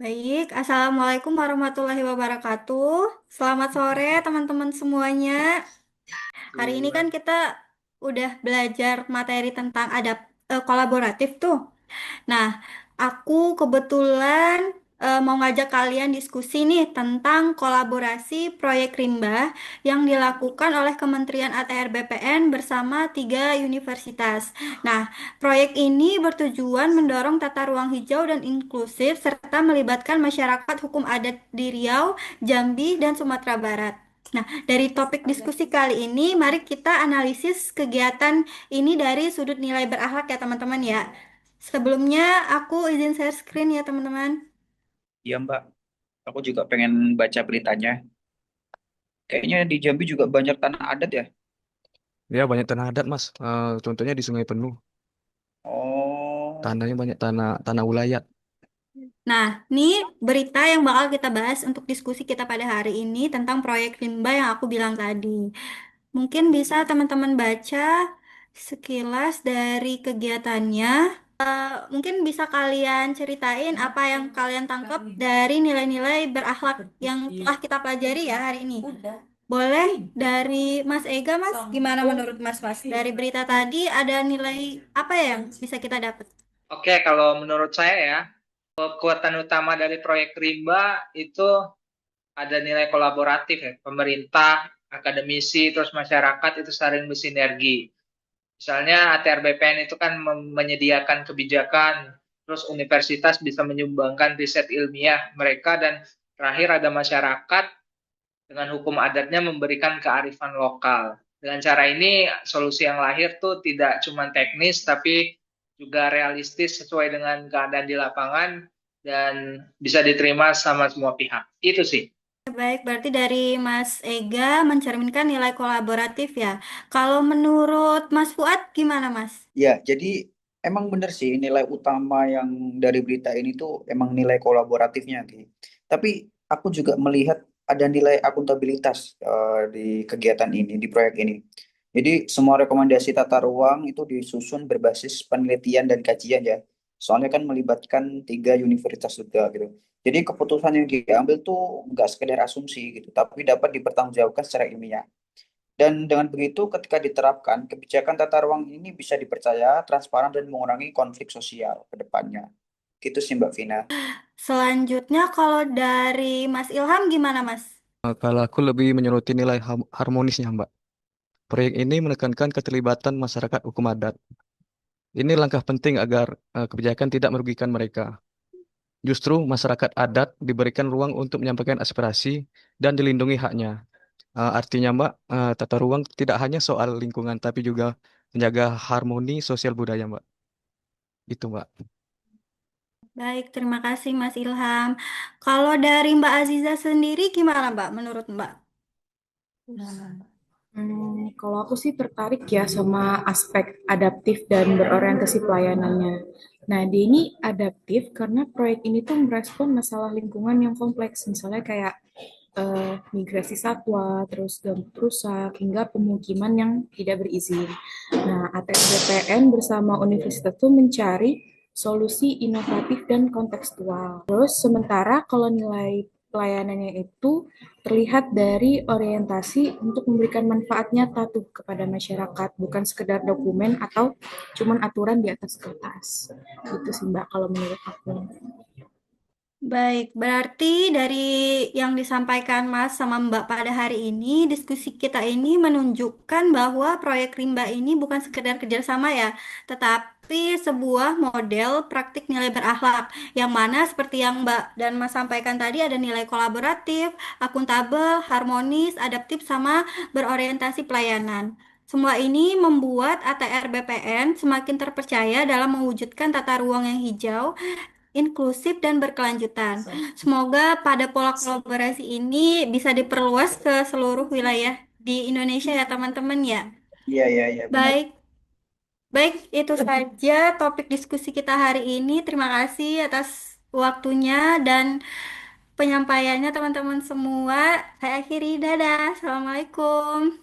Baik, Assalamualaikum warahmatullahi wabarakatuh. Selamat sore teman-teman semuanya. Hari ini kan kita udah belajar materi tentang kolaboratif tuh. Nah, aku kebetulan mau ngajak kalian diskusi nih tentang kolaborasi proyek Rimba yang dilakukan oleh Kementerian ATR BPN bersama tiga universitas. Nah, proyek ini bertujuan mendorong tata ruang hijau dan inklusif serta melibatkan masyarakat hukum adat di Riau, Jambi, dan Sumatera Barat. Nah, dari topik diskusi kali ini, mari kita analisis kegiatan ini dari sudut nilai berakhlak ya teman-teman ya. Sebelumnya aku izin share screen ya teman-teman. Iya Mbak, aku juga pengen baca beritanya. Kayaknya di Jambi juga banyak tanah adat ya. Ya, banyak tanah adat, Mas. Contohnya di Sungai Penuh. Oh, Tanahnya banyak tanah tanah ulayat. Nah, ini berita yang bakal kita bahas untuk diskusi kita pada hari ini tentang proyek Rimba yang aku bilang tadi. Mungkin bisa teman-teman baca sekilas dari kegiatannya. Mungkin bisa kalian ceritain apa yang kalian tangkap dari nilai-nilai berakhlak yang telah kita pelajari ya hari ini. Boleh dari Mas Ega, Mas? Gimana menurut Mas? Dari berita tadi ada nilai apa yang bisa kita dapat? Oke, kalau menurut saya ya, kekuatan utama dari proyek Rimba itu ada nilai kolaboratif ya. Pemerintah, akademisi, terus masyarakat itu saling bersinergi. Misalnya ATR BPN itu kan menyediakan kebijakan, terus universitas bisa menyumbangkan riset ilmiah mereka, dan terakhir ada masyarakat dengan hukum adatnya memberikan kearifan lokal. Dengan cara ini, solusi yang lahir tuh tidak cuma teknis, tapi juga realistis sesuai dengan keadaan di lapangan dan bisa diterima sama semua pihak. Itu sih. Baik, berarti dari Mas Ega mencerminkan nilai kolaboratif ya. Kalau menurut Mas Fuad gimana, Mas? ya, jadi emang bener sih nilai utama yang dari berita ini tuh emang nilai kolaboratifnya, Ki. Tapi aku juga melihat ada nilai akuntabilitas di kegiatan ini, di proyek ini. Jadi semua rekomendasi tata ruang itu disusun berbasis penelitian dan kajian ya. Soalnya kan melibatkan tiga universitas juga gitu. Jadi keputusan yang diambil tuh nggak sekedar asumsi gitu, tapi dapat dipertanggungjawabkan secara ilmiah. Dan dengan begitu, ketika diterapkan, kebijakan tata ruang ini bisa dipercaya, transparan, dan mengurangi konflik sosial ke depannya. Gitu sih Mbak Vina. Selanjutnya kalau dari Mas Ilham gimana, Mas? Kalau aku lebih menyoroti nilai harmonisnya, Mbak. Proyek ini menekankan keterlibatan masyarakat hukum adat. Ini langkah penting agar kebijakan tidak merugikan mereka. Justru masyarakat adat diberikan ruang untuk menyampaikan aspirasi dan dilindungi haknya. Artinya, Mbak, tata ruang tidak hanya soal lingkungan, tapi juga menjaga harmoni sosial budaya, Mbak. Itu, Mbak. Baik, terima kasih Mas Ilham. Kalau dari Mbak Aziza sendiri gimana, Mbak? Menurut Mbak? Kalau aku sih tertarik ya sama aspek adaptif dan berorientasi pelayanannya. Nah, dia ini adaptif karena proyek ini tuh merespon masalah lingkungan yang kompleks, misalnya kayak migrasi satwa, terus gambut rusak, hingga pemukiman yang tidak berizin. Nah, ATS BPN bersama universitas tuh mencari solusi inovatif dan kontekstual. Terus sementara kalau nilai pelayanannya itu terlihat dari orientasi untuk memberikan manfaat nyata tuh kepada masyarakat, bukan sekedar dokumen atau cuman aturan di atas kertas. Gitu sih Mbak kalau menurut aku. Baik, berarti dari yang disampaikan Mas sama Mbak pada hari ini, diskusi kita ini menunjukkan bahwa proyek Rimba ini bukan sekedar kerjasama ya, tetapi sebuah model praktik nilai berakhlak, yang mana seperti yang Mbak dan Mas sampaikan tadi ada nilai kolaboratif, akuntabel, harmonis, adaptif, sama berorientasi pelayanan. Semua ini membuat ATR BPN semakin terpercaya dalam mewujudkan tata ruang yang hijau, inklusif dan berkelanjutan. Semoga pada pola kolaborasi ini bisa diperluas ke seluruh wilayah di Indonesia ya teman-teman ya. Iya, iya, iya, benar. Baik, baik itu saja topik diskusi kita hari ini. Terima kasih atas waktunya dan penyampaiannya teman-teman semua. Saya akhiri, dadah. Assalamualaikum.